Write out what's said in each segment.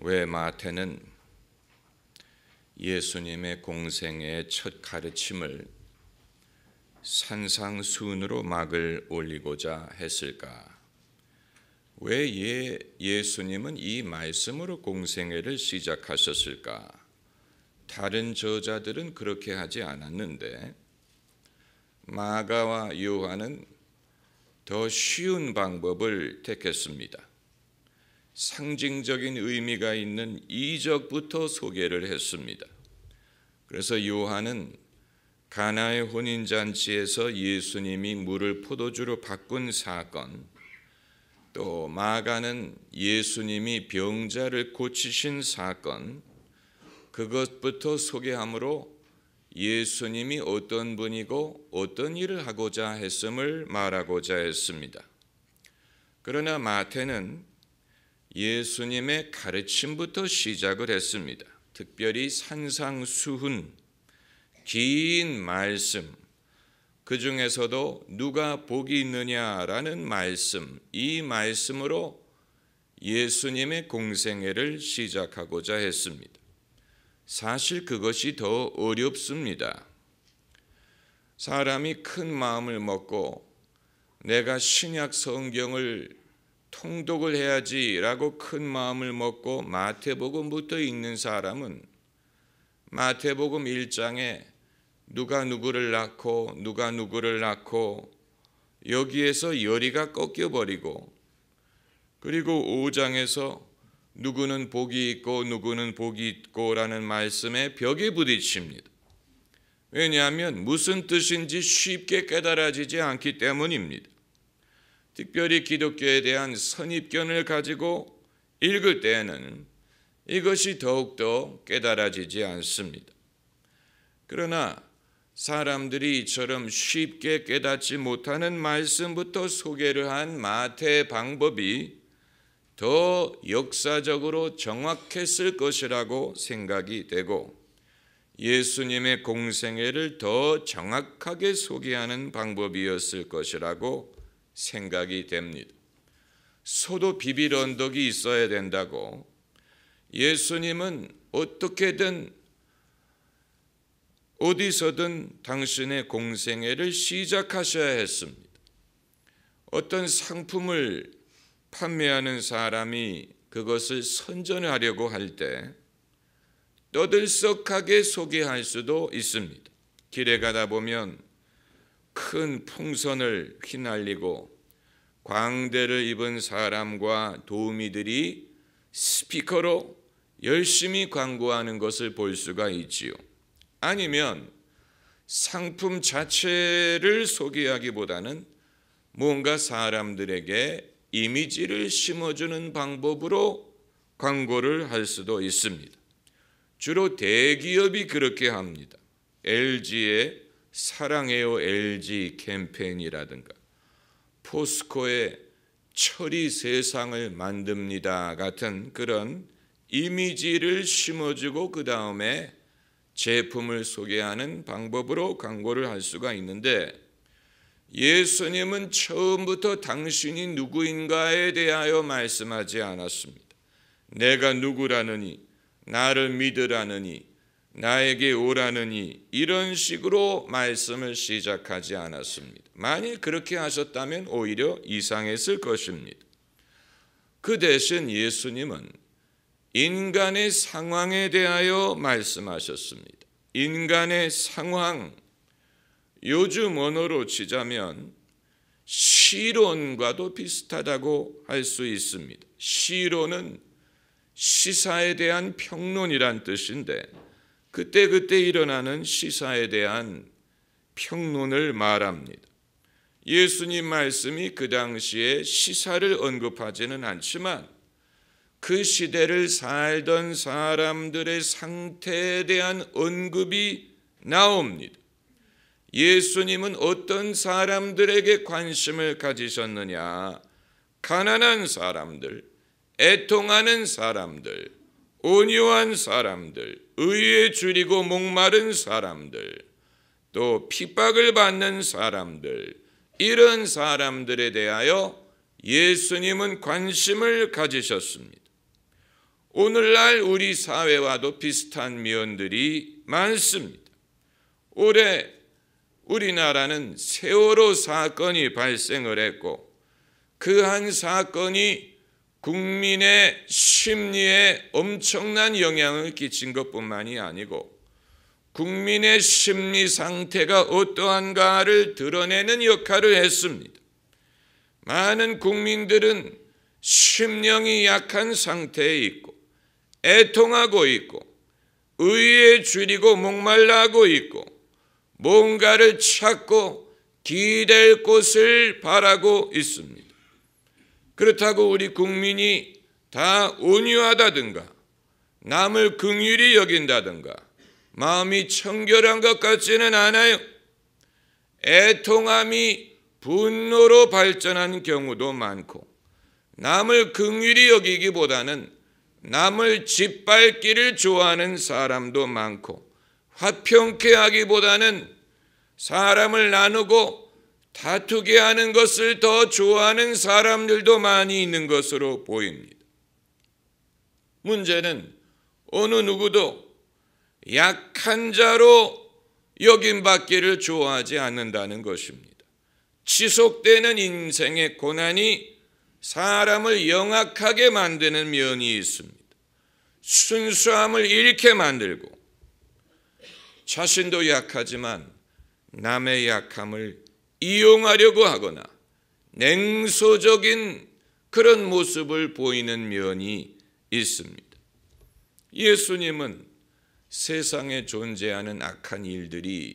왜 마태는 예수님의 공생의 첫 가르침을 산상수훈으로 막을 올리고자 했을까? 왜 예수님은 이 말씀으로 공생애를 시작하셨을까? 다른 저자들은 그렇게 하지 않았는데 마가와 요한은 더 쉬운 방법을 택했습니다. 상징적인 의미가 있는 이적부터 소개를 했습니다. 그래서 요한은 가나의 혼인잔치에서 예수님이 물을 포도주로 바꾼 사건, 또 마가는 예수님이 병자를 고치신 사건, 그것부터 소개함으로 예수님이 어떤 분이고 어떤 일을 하고자 했음을 말하고자 했습니다. 그러나 마태는 예수님의 가르침부터 시작을 했습니다. 특별히 산상수훈, 긴 말씀, 그 중에서도 누가 복이 있느냐라는 말씀, 이 말씀으로 예수님의 공생애를 시작하고자 했습니다. 사실 그것이 더 어렵습니다. 사람이 큰 마음을 먹고 내가 신약 성경을 통독을 해야지라고 큰 마음을 먹고 마태복음부터 읽는 사람은 마태복음 1장에 누가 누구를 낳고 누가 누구를 낳고 여기에서 열이가 꺾여버리고, 그리고 5장에서 누구는 복이 있고 누구는 복이 있고라는 말씀에 벽에 부딪힙니다. 왜냐하면 무슨 뜻인지 쉽게 깨달아지지 않기 때문입니다. 특별히 기독교에 대한 선입견을 가지고 읽을 때에는 이것이 더욱더 깨달아지지 않습니다. 그러나 사람들이 이처럼 쉽게 깨닫지 못하는 말씀부터 소개를 한 마태의 방법이 더 역사적으로 정확했을 것이라고 생각이 되고, 예수님의 공생애를 더 정확하게 소개하는 방법이었을 것이라고 생각이 됩니다. 소도 비빌 언덕이 있어야 된다고 예수님은 어떻게든 어디서든 당신의 공생애를 시작하셔야 했습니다. 어떤 상품을 판매하는 사람이 그것을 선전하려고 할 때 떠들썩하게 소개할 수도 있습니다. 길에 가다 보면 큰 풍선을 휘날리고 광대를 입은 사람과 도우미들이 스피커로 열심히 광고하는 것을 볼 수가 있지요. 아니면 상품 자체를 소개하기보다는 뭔가 사람들에게 이미지를 심어주는 방법으로 광고를 할 수도 있습니다. 주로 대기업이 그렇게 합니다. LG의 사랑해요 LG 캠페인이라든가 포스코의 철이 세상을 만듭니다 같은 그런 이미지를 심어주고 그 다음에 제품을 소개하는 방법으로 광고를 할 수가 있는데, 예수님은 처음부터 당신이 누구인가에 대하여 말씀하지 않았습니다. 내가 누구라느니, 나를 믿으라느니, 나에게 오라느니, 이런 식으로 말씀을 시작하지 않았습니다. 만일 그렇게 하셨다면 오히려 이상했을 것입니다. 그 대신 예수님은 인간의 상황에 대하여 말씀하셨습니다. 인간의 상황, 요즘 언어로 치자면 시론과도 비슷하다고 할 수 있습니다. 시론은 시사에 대한 평론이란 뜻인데, 그때그때 일어나는 시사에 대한 평론을 말합니다. 예수님 말씀이 그 당시에 시사를 언급하지는 않지만 그 시대를 살던 사람들의 상태에 대한 언급이 나옵니다. 예수님은 어떤 사람들에게 관심을 가지셨느냐? 가난한 사람들, 애통하는 사람들, 온유한 사람들, 의에 줄이고 목마른 사람들, 또 핍박을 받는 사람들, 이런 사람들에 대하여 예수님은 관심을 가지셨습니다. 오늘날 우리 사회와도 비슷한 면들이 많습니다. 올해 우리나라는 세월호 사건이 발생을 했고 그 한 사건이 국민의 심리에 엄청난 영향을 끼친 것뿐만이 아니고 국민의 심리 상태가 어떠한가를 드러내는 역할을 했습니다. 많은 국민들은 심령이 약한 상태에 있고 애통하고 있고 의에 줄이고 목말라하고 있고 뭔가를 찾고 기댈 곳을 바라고 있습니다. 그렇다고 우리 국민이 다 온유하다든가 남을 긍휼히 여긴다든가 마음이 청결한 것 같지는 않아요. 애통함이 분노로 발전한 경우도 많고 남을 긍휼히 여기기보다는 남을 짓밟기를 좋아하는 사람도 많고 화평케 하기보다는 사람을 나누고 다투게 하는 것을 더 좋아하는 사람들도 많이 있는 것으로 보입니다. 문제는 어느 누구도 약한 자로 여김받기를 좋아하지 않는다는 것입니다. 지속되는 인생의 고난이 사람을 영악하게 만드는 면이 있습니다. 순수함을 잃게 만들고 자신도 약하지만 남의 약함을 이용하려고 하거나 냉소적인 그런 모습을 보이는 면이 있습니다. 예수님은 세상에 존재하는 악한 일들이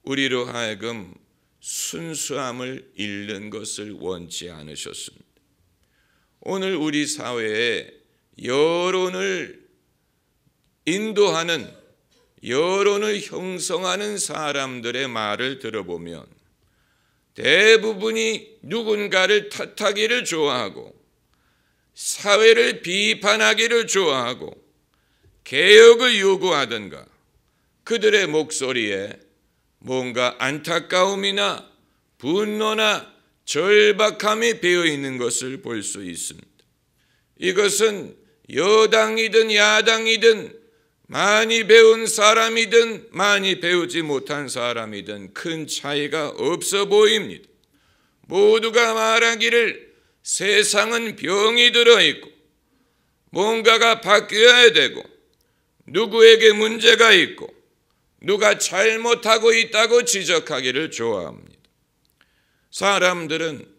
우리로 하여금 순수함을 잃는 것을 원치 않으셨습니다. 오늘 우리 사회에 여론을 인도하는 여론을 형성하는 사람들의 말을 들어보면 대부분이 누군가를 탓하기를 좋아하고 사회를 비판하기를 좋아하고 개혁을 요구하든가 그들의 목소리에 뭔가 안타까움이나 분노나 절박함이 배어 있는 것을 볼 수 있습니다. 이것은 여당이든 야당이든 많이 배운 사람이든 많이 배우지 못한 사람이든 큰 차이가 없어 보입니다. 모두가 말하기를 세상은 병이 들어있고 뭔가가 바뀌어야 되고 누구에게 문제가 있고 누가 잘못하고 있다고 지적하기를 좋아합니다. 사람들은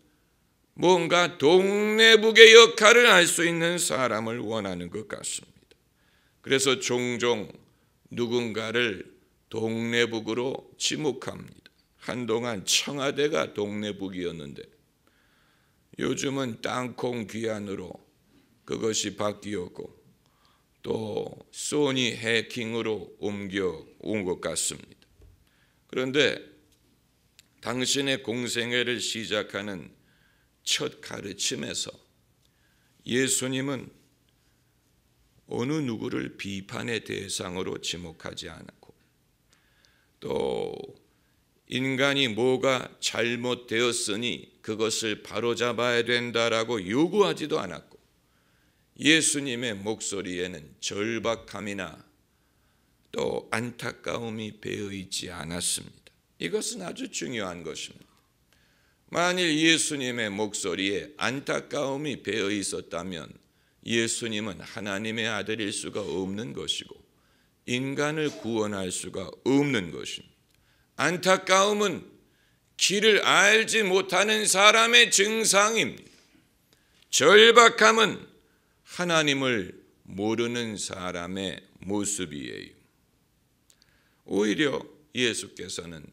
뭔가 동네북의 역할을 할 수 있는 사람을 원하는 것 같습니다. 그래서 종종 누군가를 동네북으로 지목합니다. 한동안 청와대가 동네북이었는데 요즘은 땅콩 귀환으로 그것이 바뀌었고 또 소니 해킹으로 옮겨온 것 같습니다. 그런데 당신의 공생애를 시작하는 첫 가르침에서 예수님은 어느 누구를 비판의 대상으로 지목하지 않았고 또 인간이 뭐가 잘못되었으니 그것을 바로잡아야 된다라고 요구하지도 않았고 예수님의 목소리에는 절박함이나 또 안타까움이 배어 있지 않았습니다. 이것은 아주 중요한 것입니다. 만일 예수님의 목소리에 안타까움이 배어 있었다면 예수님은 하나님의 아들일 수가 없는 것이고 인간을 구원할 수가 없는 것입니다. 안타까움은 길을 알지 못하는 사람의 증상입니다. 절박함은 하나님을 모르는 사람의 모습이에요. 오히려 예수께서는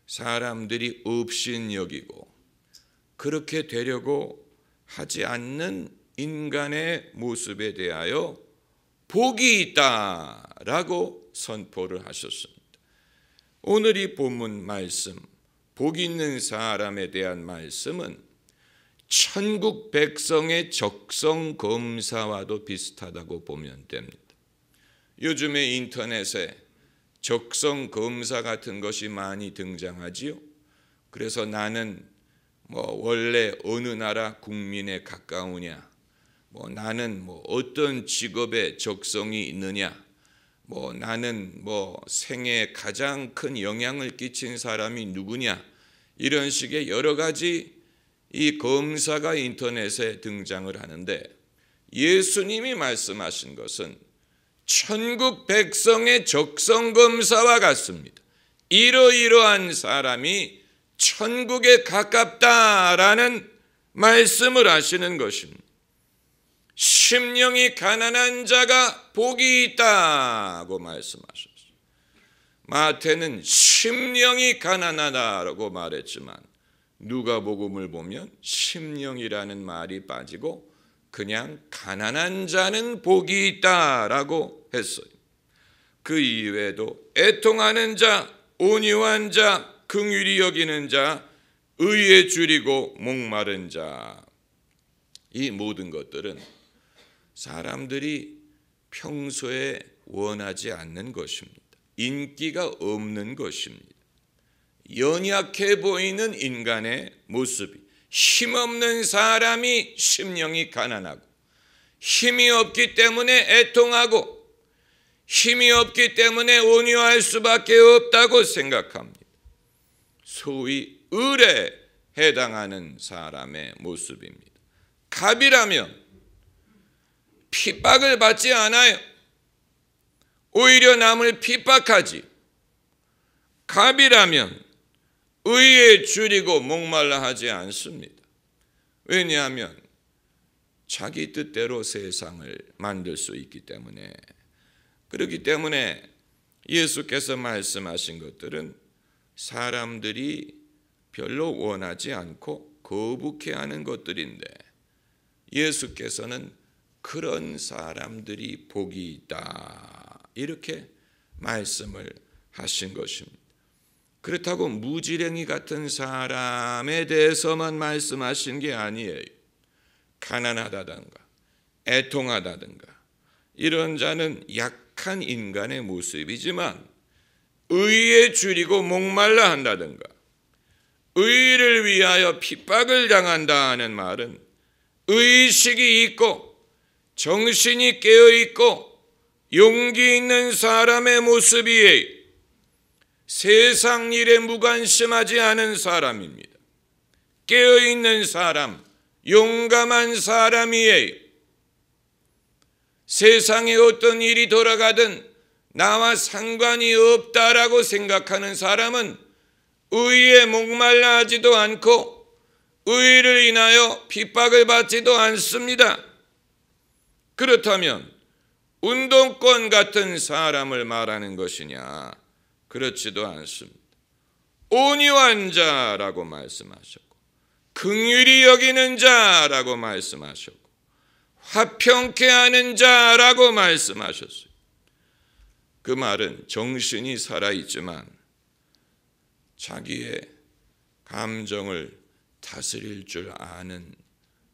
사람들이 업신여기고 그렇게 되려고 하지 않는 인간의 모습에 대하여 복이 있다라고 선포를 하셨습니다. 오늘 이 본문 말씀, 복 있는 사람에 대한 말씀은 천국 백성의 적성 검사와도 비슷하다고 보면 됩니다. 요즘에 인터넷에 적성 검사 같은 것이 많이 등장하지요. 그래서 나는 원래 어느 나라 국민에 가까우냐, 나는 어떤 직업에 적성이 있느냐, 나는 생애에 가장 큰 영향을 끼친 사람이 누구냐, 이런 식의 여러 가지 이 검사가 인터넷에 등장을 하는데, 예수님이 말씀하신 것은 천국 백성의 적성 검사와 같습니다. 이러이러한 사람이 천국에 가깝다라는 말씀을 하시는 것입니다. 심령이 가난한 자가 복이 있다고 말씀하셨어요. 마태는 심령이 가난하다라고 말했지만 누가복음을 보면 심령이라는 말이 빠지고 그냥 가난한 자는 복이 있다라고 했어요. 그 이외에도 애통하는 자, 온유한 자, 긍휼히 여기는 자, 의에 줄이고 목마른 자, 이 모든 것들은 사람들이 평소에 원하지 않는 것입니다. 인기가 없는 것입니다. 연약해 보이는 인간의 모습이, 힘없는 사람이 심령이 가난하고, 힘이 없기 때문에 애통하고, 힘이 없기 때문에 온유할 수밖에 없다고 생각합니다. 소위 을에 해당하는 사람의 모습입니다. 갑이라면 핍박을 받지 않아요. 오히려 남을 핍박하지. 갑이라면 의에 줄이고 목말라 하지 않습니다. 왜냐하면 자기 뜻대로 세상을 만들 수 있기 때문에. 그렇기 때문에 예수께서 말씀하신 것들은 사람들이 별로 원하지 않고 거북해하는 것들인데, 예수께서는 그런 사람들이 복이 있다, 이렇게 말씀을 하신 것입니다. 그렇다고 무지랭이 같은 사람에 대해서만 말씀하신 게 아니에요. 가난하다든가 애통하다든가 이런 자는 약한 인간의 모습이지만, 의에 줄이고 목말라 한다든가 의를 위하여 핍박을 당한다는 말은 의식이 있고 정신이 깨어있고 용기 있는 사람의 모습이에요. 세상 일에 무관심하지 않은 사람입니다. 깨어있는 사람, 용감한 사람이에요. 세상에 어떤 일이 돌아가든 나와 상관이 없다라고 생각하는 사람은 의에 목말라 하지도 않고 의를 인하여 핍박을 받지도 않습니다. 그렇다면 운동권 같은 사람을 말하는 것이냐? 그렇지도 않습니다. 온유한 자라고 말씀하셨고, 긍휼히 여기는 자라고 말씀하셨고, 화평케 하는 자라고 말씀하셨어요. 그 말은 정신이 살아있지만 자기의 감정을 다스릴 줄 아는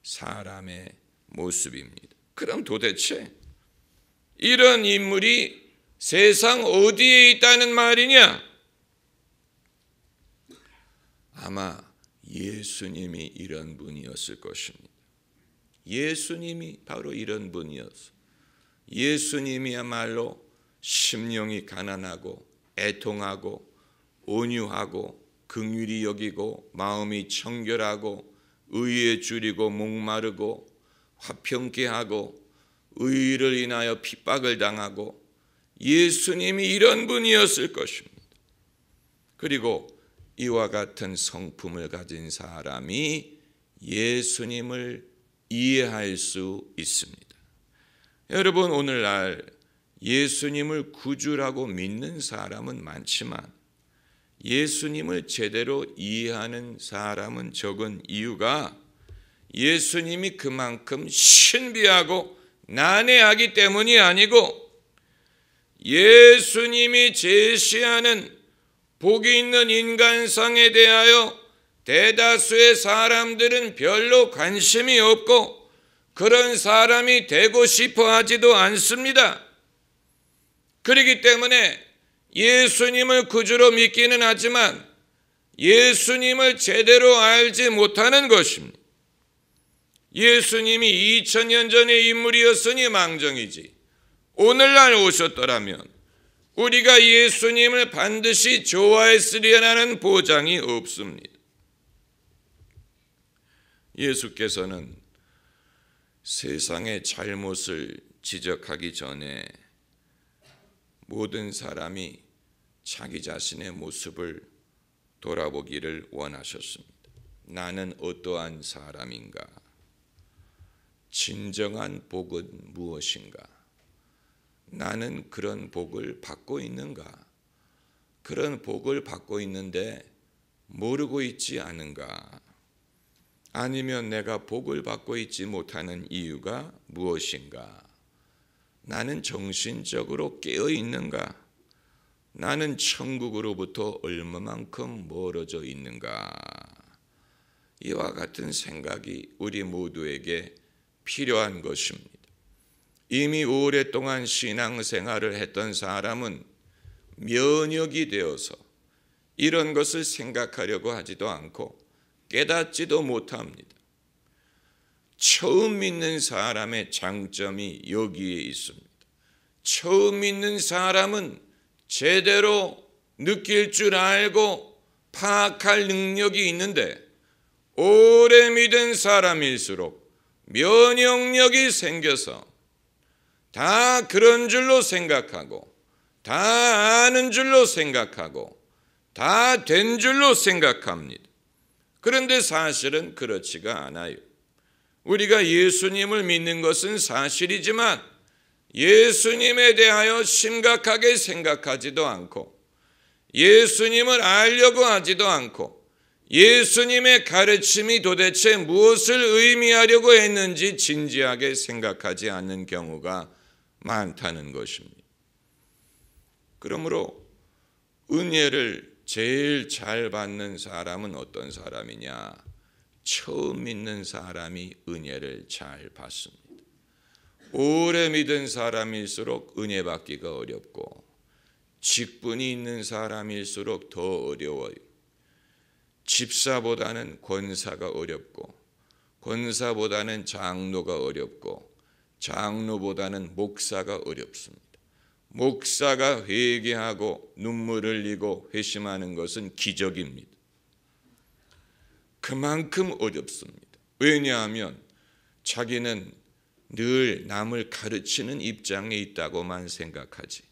사람의 모습입니다. 그럼 도대체 이런 인물이 세상 어디에 있다는 말이냐? 아마 예수님이 이런 분이었을 것입니다. 예수님이 바로 이런 분이었어요. 예수님이야말로 심령이 가난하고 애통하고 온유하고 긍휼히 여기고 마음이 청결하고 의에 줄이고 목마르고 화평케 하고 의를 인하여 핍박을 당하고, 예수님이 이런 분이었을 것입니다. 그리고 이와 같은 성품을 가진 사람이 예수님을 이해할 수 있습니다. 여러분, 오늘날 예수님을 구주라고 믿는 사람은 많지만 예수님을 제대로 이해하는 사람은 적은 이유가 예수님이 그만큼 신비하고 난해하기 때문이 아니고, 예수님이 제시하는 복이 있는 인간상에 대하여 대다수의 사람들은 별로 관심이 없고 그런 사람이 되고 싶어 하지도 않습니다. 그렇기 때문에 예수님을 구주로 믿기는 하지만 예수님을 제대로 알지 못하는 것입니다. 예수님이 2000년 전의 인물이었으니 망정이지 오늘날 오셨더라면 우리가 예수님을 반드시 좋아했으리라는 보장이 없습니다. 예수께서는 세상의 잘못을 지적하기 전에 모든 사람이 자기 자신의 모습을 돌아보기를 원하셨습니다. 나는 어떠한 사람인가? 진정한 복은 무엇인가? 나는 그런 복을 받고 있는가? 그런 복을 받고 있는데 모르고 있지 않은가? 아니면 내가 복을 받고 있지 못하는 이유가 무엇인가? 나는 정신적으로 깨어 있는가? 나는 천국으로부터 얼마만큼 멀어져 있는가? 이와 같은 생각이 우리 모두에게 필요한 것입니다. 이미 오랫동안 신앙생활을 했던 사람은 면역이 되어서 이런 것을 생각하려고 하지도 않고 깨닫지도 못합니다. 처음 믿는 사람의 장점이 여기에 있습니다. 처음 믿는 사람은 제대로 느낄 줄 알고 파악할 능력이 있는데 오래 믿은 사람일수록 면역력이 생겨서 다 그런 줄로 생각하고 다 아는 줄로 생각하고 다 된 줄로 생각합니다. 그런데 사실은 그렇지가 않아요. 우리가 예수님을 믿는 것은 사실이지만 예수님에 대하여 심각하게 생각하지도 않고 예수님을 알려고 하지도 않고 예수님의 가르침이 도대체 무엇을 의미하려고 했는지 진지하게 생각하지 않는 경우가 많다는 것입니다. 그러므로 은혜를 제일 잘 받는 사람은 어떤 사람이냐? 처음 믿는 사람이 은혜를 잘 받습니다. 오래 믿은 사람일수록 은혜 받기가 어렵고 직분이 있는 사람일수록 더 어려워요. 집사보다는 권사가 어렵고 권사보다는 장로가 어렵고 장로보다는 목사가 어렵습니다. 목사가 회개하고 눈물을 흘리고 회심하는 것은 기적입니다. 그만큼 어렵습니다. 왜냐하면 자기는 늘 남을 가르치는 입장에 있다고만 생각하지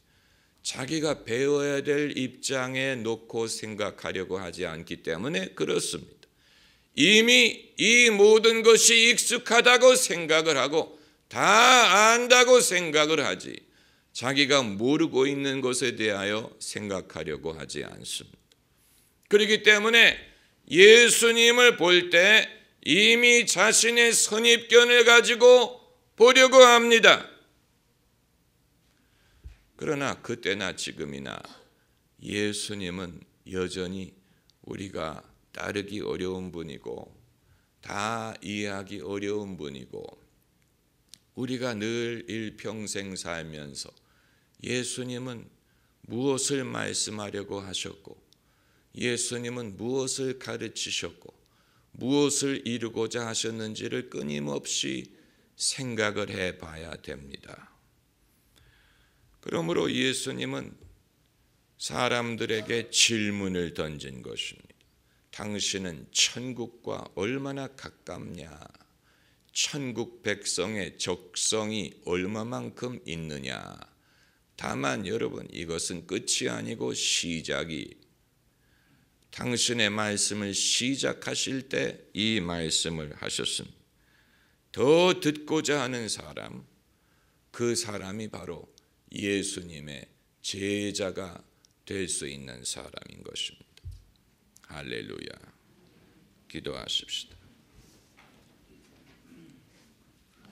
자기가 배워야 될 입장에 놓고 생각하려고 하지 않기 때문에 그렇습니다. 이미 이 모든 것이 익숙하다고 생각을 하고 다 안다고 생각을 하지 자기가 모르고 있는 것에 대하여 생각하려고 하지 않습니다. 그렇기 때문에 예수님을 볼 때 이미 자신의 선입견을 가지고 보려고 합니다. 그러나 그때나 지금이나 예수님은 여전히 우리가 따르기 어려운 분이고 다 이해하기 어려운 분이고 우리가 늘 일평생 살면서 예수님은 무엇을 말씀하려고 하셨고 예수님은 무엇을 가르치셨고 무엇을 이루고자 하셨는지를 끊임없이 생각을 해봐야 됩니다. 그러므로 예수님은 사람들에게 질문을 던진 것입니다. 당신은 천국과 얼마나 가깝냐? 천국 백성의 적성이 얼마만큼 있느냐? 다만 여러분 이것은 끝이 아니고 시작이 당신의 말씀을 시작하실 때 이 말씀을 하셨습니다. 더 듣고자 하는 사람, 그 사람이 바로 예수님의 제자가 될 수 있는 사람인 것입니다. 할렐루야. 기도하십시다.